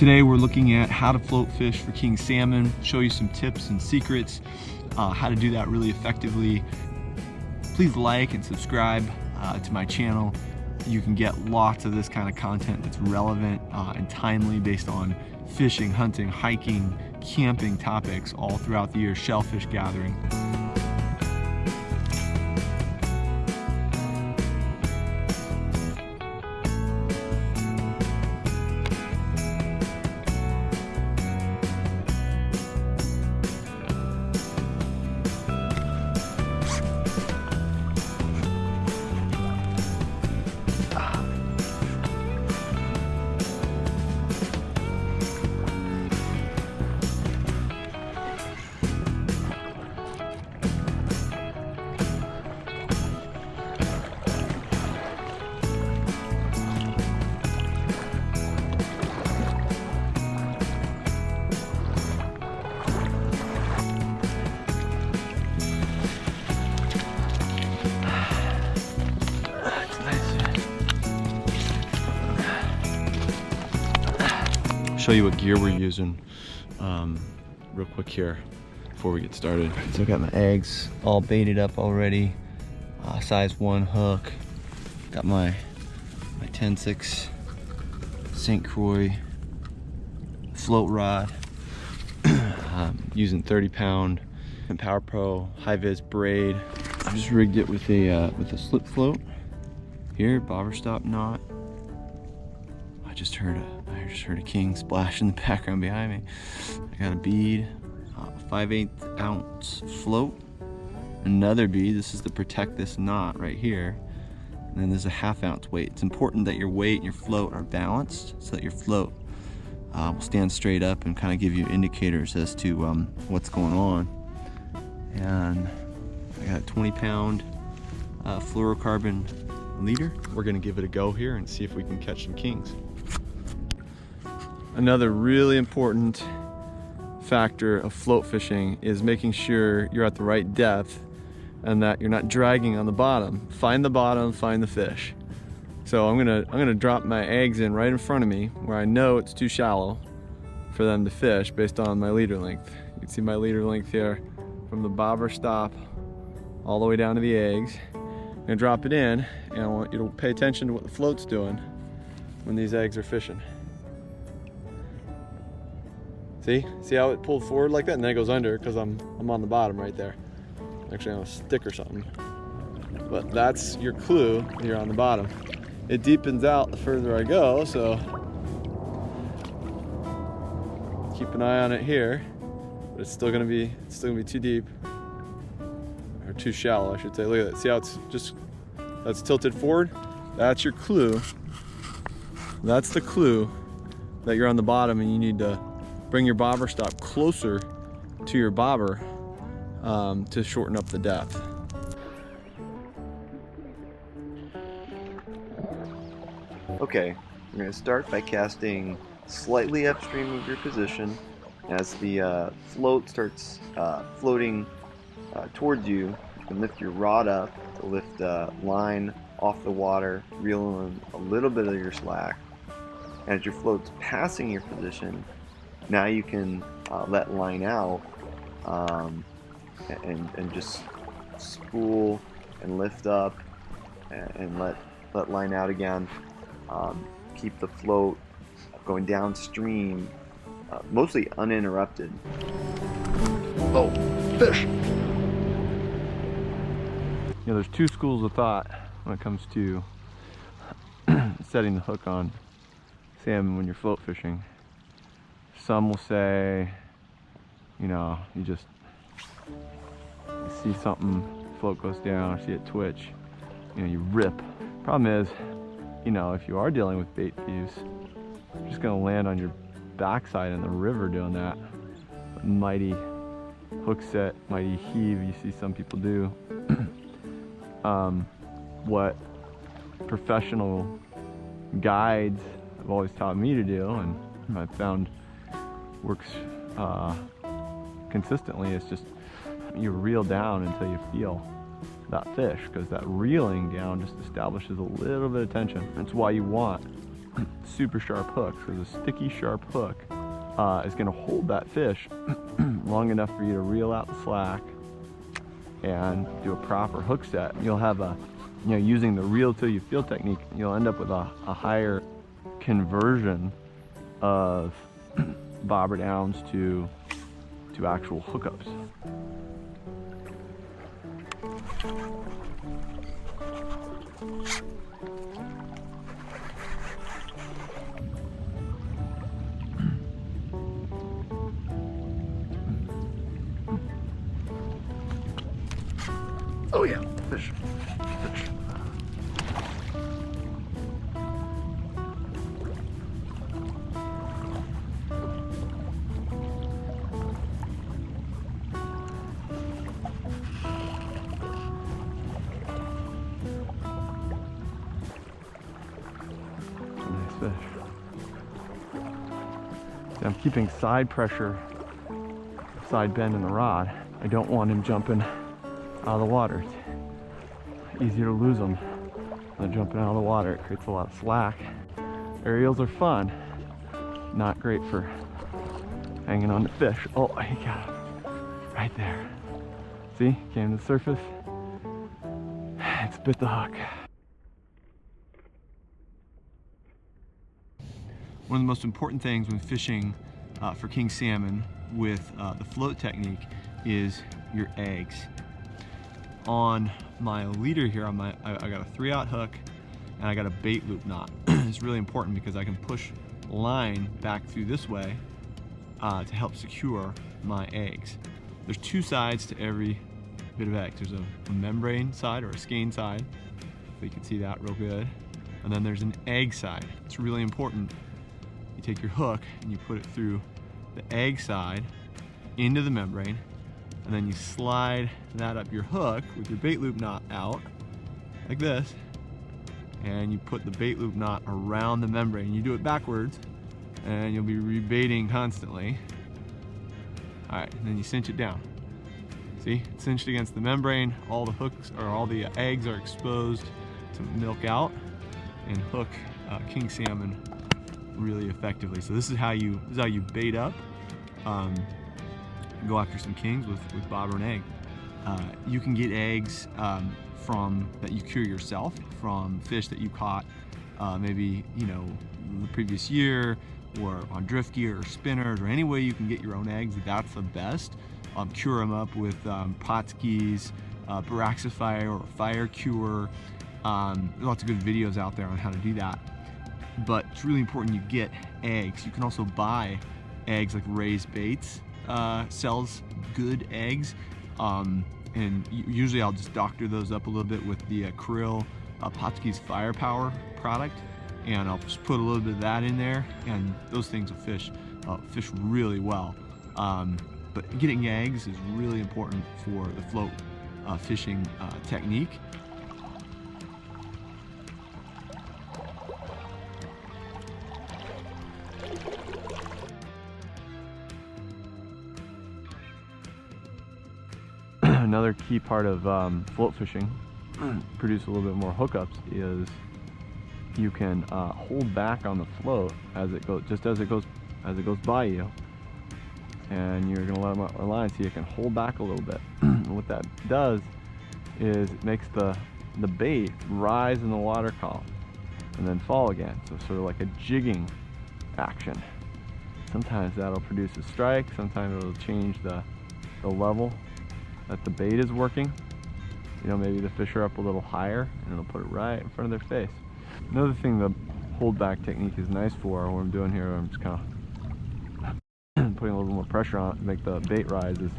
Today we're looking at how to float fish for king salmon, show you some tips and secrets, how to do that really effectively. Please like and subscribe to my channel. You can get lots of this kind of content that's relevant and timely based on fishing, hunting, hiking, camping topics all throughout the year, shellfish gathering. Show you what gear we're using real quick here before we get started. So I got my eggs all baited up already, size 1 hook. Got my 10-6 St. Croix float rod. Using 30-pound Power Pro high vis braid. I just rigged it with a slip float here, bobber stop knot. I just heard a king splash in the background behind me. I got a bead, a 5/8 ounce float, another bead. This is to protect this knot right here. And then there's a 1/2 ounce weight. It's important that your weight and your float are balanced so that your float will stand straight up and kind of give you indicators as to what's going on. And I got a 20-pound fluorocarbon leader. We're gonna give it a go here and see if we can catch some kings. Another really important factor of float fishing is making sure you're at the right depth and that you're not dragging on the bottom. Find the bottom, find the fish. So I'm gonna drop my eggs in right in front of me where I know it's too shallow for them to fish based on my leader length. You can see my leader length here from the bobber stop all the way down to the eggs. I'm gonna drop it in, and I want you to pay attention to what the float's doing when these eggs are fishing. See how it pulled forward like that, and then it goes under because I'm on the bottom right there. Actually on a stick or something. But that's your clue when you're on the bottom. It deepens out the further I go, so keep an eye on it here. But it's still gonna be too deep. Or too shallow, I should say. Look at that. See how that's tilted forward? That's your clue. That's the clue that you're on the bottom and you need to bring your bobber stop closer to your bobber to shorten up the depth. Okay, we're going to start by casting slightly upstream of your position. As the float starts floating towards you, you can lift your rod up to lift line off the water, reel in a little bit of your slack. As your float's passing your position, now you can let line out and just spool and lift up and let line out again. Keep the float going downstream, mostly uninterrupted. Oh, fish! You know, there's two schools of thought when it comes to setting the hook on salmon when you're float fishing. Some will say, you know, you see something, float goes down, see it twitch, you know, you rip. Problem is, you know, if you are dealing with bait thieves, you're just gonna land on your backside in the river doing that. Mighty hook set, mighty heave, you see some people do. What professional guides have always taught me to do, and I've found works consistently, is just you reel down until you feel that fish, because that reeling down just establishes a little bit of tension. That's why you want super sharp hooks, because a sticky sharp hook is going to hold that fish long enough for you to reel out the slack and do a proper hook set. You'll have a, using the reel till you feel technique, you'll end up with a higher conversion of bobber downs to actual hookups. Oh yeah, fish, fish. Nice fish. See, I'm keeping side pressure, side bend in the rod. I don't want him jumping out of the water. It's easier to lose them than jumping out of the water. It creates a lot of slack. Aerials are fun, not great for hanging on to fish. Oh, I got him right there. See, came to the surface. It's bit the hook. One of the most important things when fishing for king salmon with the float technique is your eggs. On my leader here, I got a 3/0 hook and I got a bait loop knot. It's really important because I can push line back through this way to help secure my eggs. There's two sides to every bit of eggs. There's a membrane side or a skein side, so you can see that real good. And then there's an egg side. It's really important. You take your hook and you put it through the egg side into the membrane, and then you slide that up your hook with your bait loop knot out, like this, and you put the bait loop knot around the membrane. You do it backwards, and you'll be rebaiting constantly. All right, and then you cinch it down. See, it's cinched against the membrane. All the hooks, or all the eggs are exposed to milk out and hook king salmon really effectively. So this is how you bait up. Go after some kings with bobber and egg. You can get eggs from that you cure yourself from fish that you caught maybe the previous year, or on drift gear or spinners, or any way you can get your own eggs. That's the best. Cure them up with Potskis, Baraxifier, or Fire Cure. There's lots of good videos out there on how to do that. But it's really important you get eggs. You can also buy eggs, like Raised Baits sells good eggs, and usually I'll just doctor those up a little bit with the Krill Potski's Firepower product, and I'll just put a little bit of that in there, and those things will fish really well. But getting eggs is really important for the float fishing technique. Another key part of float fishing, produce a little bit more hookups, is you can hold back on the float as it goes, just as it goes by you, and you're gonna let them out the line, so you can hold back a little bit. And what that does is it makes the bait rise in the water column and then fall again. So sort of like a jigging action. Sometimes that'll produce a strike. Sometimes it'll change the level that the bait is working. Maybe the fish are up a little higher and it'll put it right in front of their face. Another thing the hold back technique is nice for, what I'm doing here, I'm just kind of putting a little more pressure on it to make the bait rise, is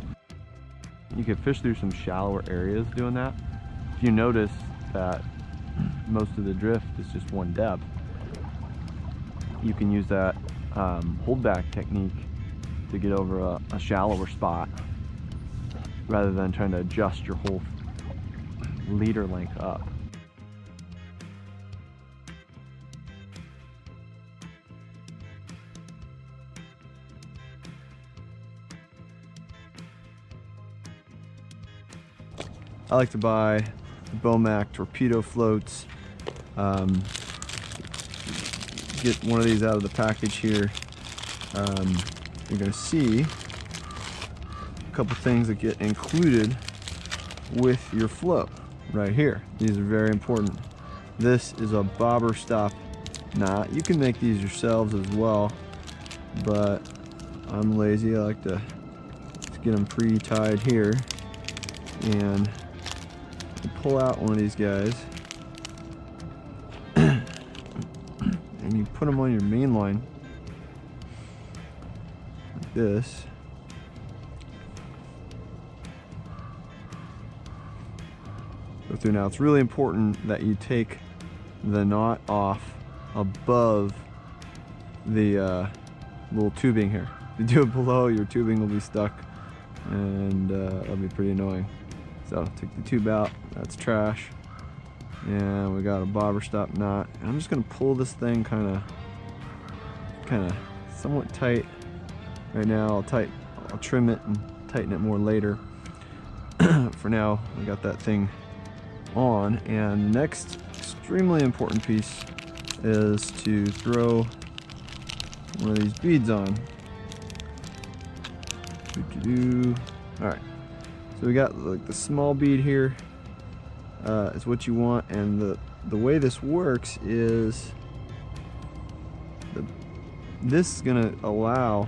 you can fish through some shallower areas doing that. If you notice that most of the drift is just one depth, you can use that hold back technique to get over a shallower spot, rather than trying to adjust your whole leader length up. I like to buy Bomac torpedo floats. get one of these out of the package here, you're going to see a couple things that get included with your float right here. These are very important. This is a bobber stop knot. You can make these yourselves as well, but I'm lazy. I like to get them pre-tied here, and you pull out one of these guys and you put them on your main line like this. Go through. Now it's really important that you take the knot off above the little tubing here. If you do it below, your tubing will be stuck, and that'll be pretty annoying. So take the tube out, that's trash. And we got a bobber stop knot. I'm just gonna pull this thing kind of somewhat tight right now. I'll trim it and tighten it more later. For now, we got that thing on, and the next extremely important piece is to throw one of these beads on. Alright, so we got like the small bead here is what you want, and the way this works is this is going to allow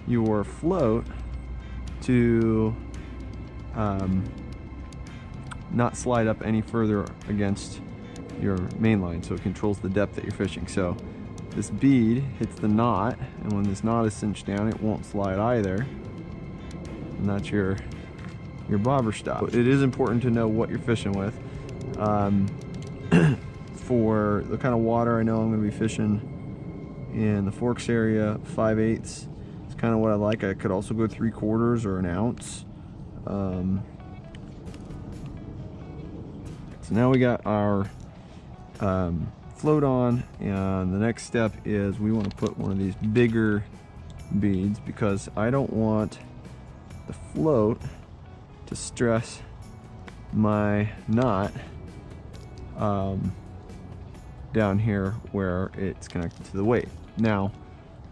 your float to not slide up any further against your main line, so it controls the depth that you're fishing. So this bead hits the knot, and when this knot is cinched down, it won't slide either, and that's your bobber stop. It is important to know what you're fishing with. For the kind of water I know I'm going to be fishing in the Forks area, 5/8 is kind of what I like. I could also go 3/4 or an ounce. So now we got our float on, and the next step is we want to put one of these bigger beads, because I don't want the float to stress my knot down here where it's connected to the weight. Now,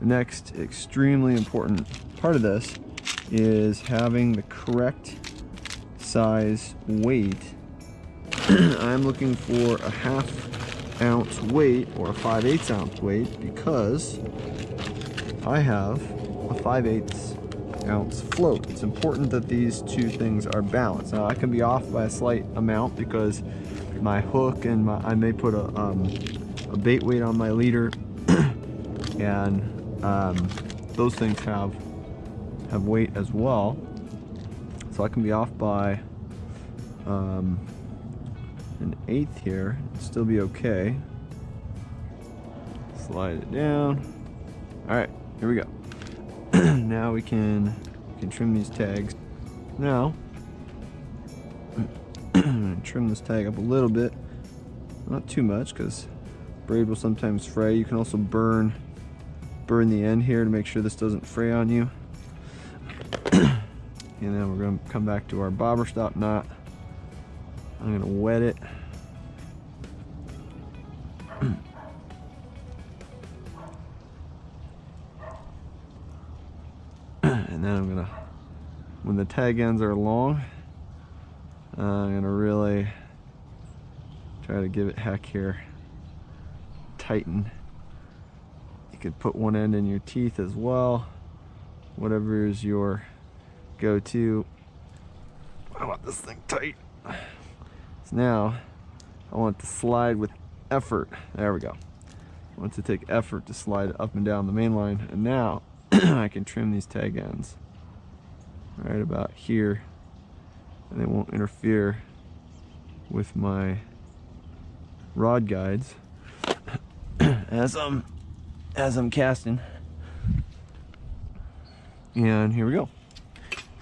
the next extremely important part of this is having the correct size weight. I'm looking for a 1/2 ounce weight or a 5/8 ounce weight, because I have a 5/8 ounce float. It's important that these two things are balanced. Now I can be off by a slight amount because my hook and I may put a bait weight on my leader, and those things have weight as well. So I can be off by an 1/8 here and still be okay. Slide it down. All right, here we go. Now we can trim these tags. Now I'm gonna trim this tag up a little bit, not too much, because braid will sometimes fray. You can also burn the end here to make sure this doesn't fray on you. And then we're going to come back to our bobber stop knot. I'm going to wet it. And then I'm gonna, when the tag ends are long, I'm gonna really try to give it heck here. Tighten. You could put one end in your teeth as well. Whatever is your go-to. I want this thing tight. So now I want it to slide with effort. There we go. I want it to take effort to slide up and down the main line, and now I can trim these tag ends right about here, and they won't interfere with my rod guides as I'm casting. And here we go.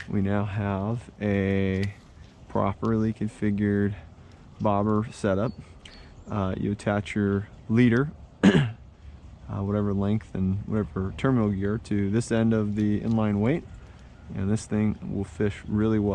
We now have a properly configured bobber setup. You attach your leader, whatever length and whatever terminal gear, to this end of the inline weight, and this thing will fish really well.